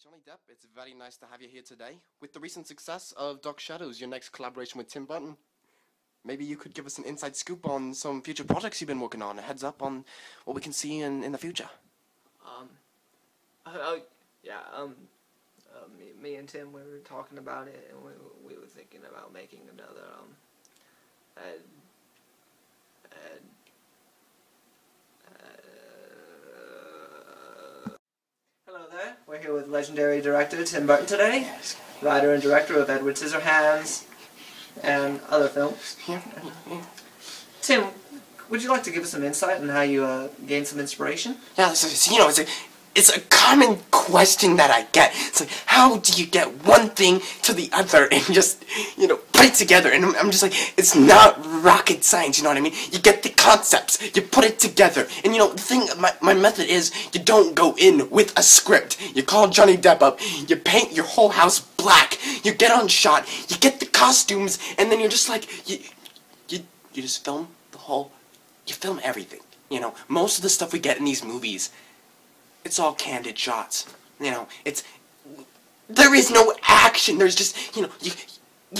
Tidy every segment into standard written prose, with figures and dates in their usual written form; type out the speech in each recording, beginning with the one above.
Johnny Depp, it's very nice to have you here today. With the recent success of Dark Shadows, your next collaboration with Tim Burton, maybe you could give us an inside scoop on some future projects you've been working on, a heads up on what we can see in the future. Me and Tim, we were talking about it, and we were thinking about making another, Hello there, we're here with legendary director Tim Burton today, writer and director of Edward Scissorhands and other films. Tim, would you like to give us some insight on how you gained some inspiration? Yeah, it's a common question that I get. It's like, how do you get one thing to the other and just, put it together? And I'm just like, it's not rocket science, you know what I mean? You get the concepts, you put it together. And the thing, my method is, you don't go in with a script. You call Johnny Depp up, you paint your whole house black, you get on shot, you get the costumes, and then you're just like, you just film you film everything. Most of the stuff we get in these movies, it's all candid shots. There is no action. There's just, you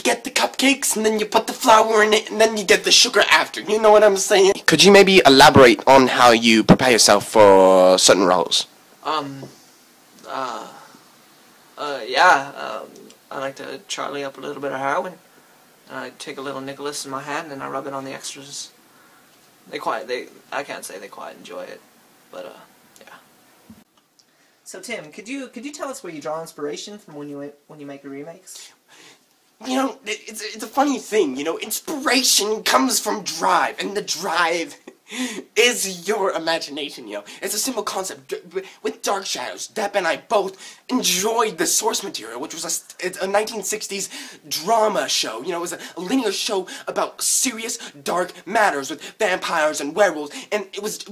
get the cupcakes, and then you put the flour in it, and then you get the sugar after. You know what I'm saying? Could you maybe elaborate on how you prepare yourself for certain roles? I like to Charlie up a little bit of heroin. I take a little Nicholas in my hand, and I rub it on the extras. I can't say they quite enjoy it, but, yeah. So Tim, could you tell us where you draw inspiration from when you make your remakes? It's a funny thing, inspiration comes from drive, and the drive is your imagination, It's a simple concept. With Dark Shadows, Depp and I both enjoyed the source material, which was a 1960s drama show. It was a linear show about serious, dark matters with vampires and werewolves, and it was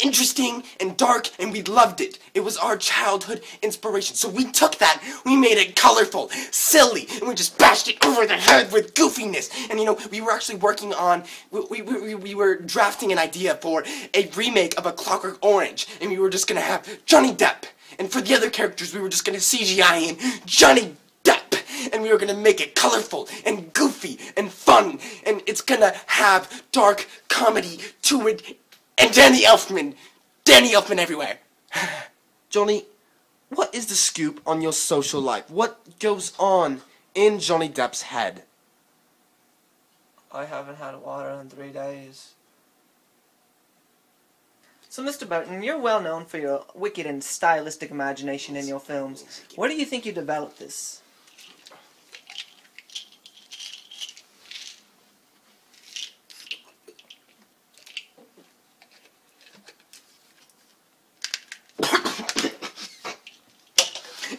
interesting and dark, and we loved it. It was our childhood inspiration. So we took that, we made it colorful, silly, and we just bashed it over the head with goofiness. And we were actually working on, we were drafting an idea for a remake of A Clockwork Orange, and we were just gonna have Johnny Depp. And for the other characters, we were just gonna CGI in Johnny Depp. And we were gonna make it colorful and goofy and fun, and it's gonna have dark comedy to it. And Danny Elfman everywhere. Johnny, what is the scoop on your social life? What goes on in Johnny Depp's head? I haven't had water in 3 days. So Mr. Burton, you're well known for your wicked and stylistic imagination in your films. Where do you think you developed this?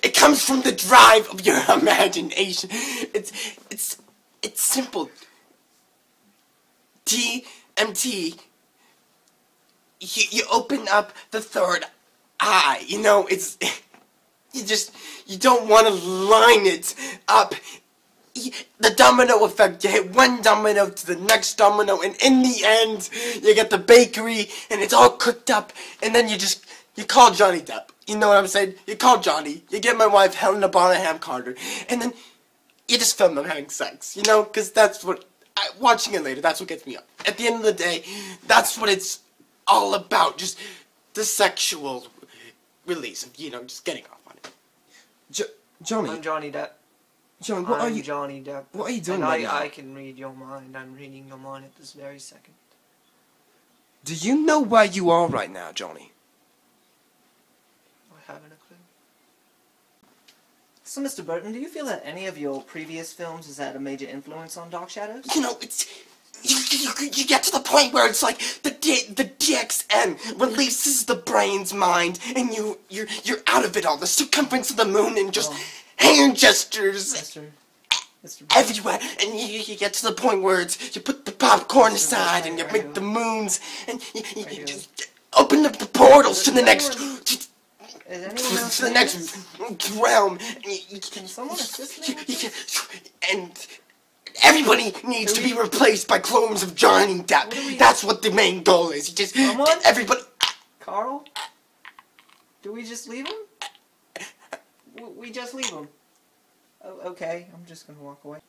It comes from the drive of your imagination. It's simple. TMT. You open up the third eye. You don't want to line it up. The domino effect. You hit one domino to the next domino, and in the end, you get the bakery, and it's all cooked up, and then you call Johnny Depp. You know what I'm saying? You call Johnny, you get my wife Helena Bonham Carter, and then you just film them having sex, because that's what, watching it later, that's what gets me up. At the end of the day, that's what it's all about, just the sexual release of, just getting off on it. Johnny. I'm Johnny Depp. Johnny, what are you? Johnny Depp. What are you doing and right now? I can read your mind. I'm reading your mind at this very second. Do you know where you are right now, Johnny? I haven't a clue. So, Mr. Burton, do you feel that any of your previous films has had a major influence on Dark Shadows? It's... You get to the point where it's like the DXN releases the brain's mind, and you're out of it all. The circumference of the moon and just hand gestures Mr. everywhere, and you get to the point where you put the popcorn aside and you make the moons, and you just open up the portals to the next realm. Can someone assist me? And everybody needs to be replaced by clones of Johnny Depp. That's what the main goal is. Everybody. Carl? Do we just leave him? We just leave him. Oh, okay, I'm just gonna walk away.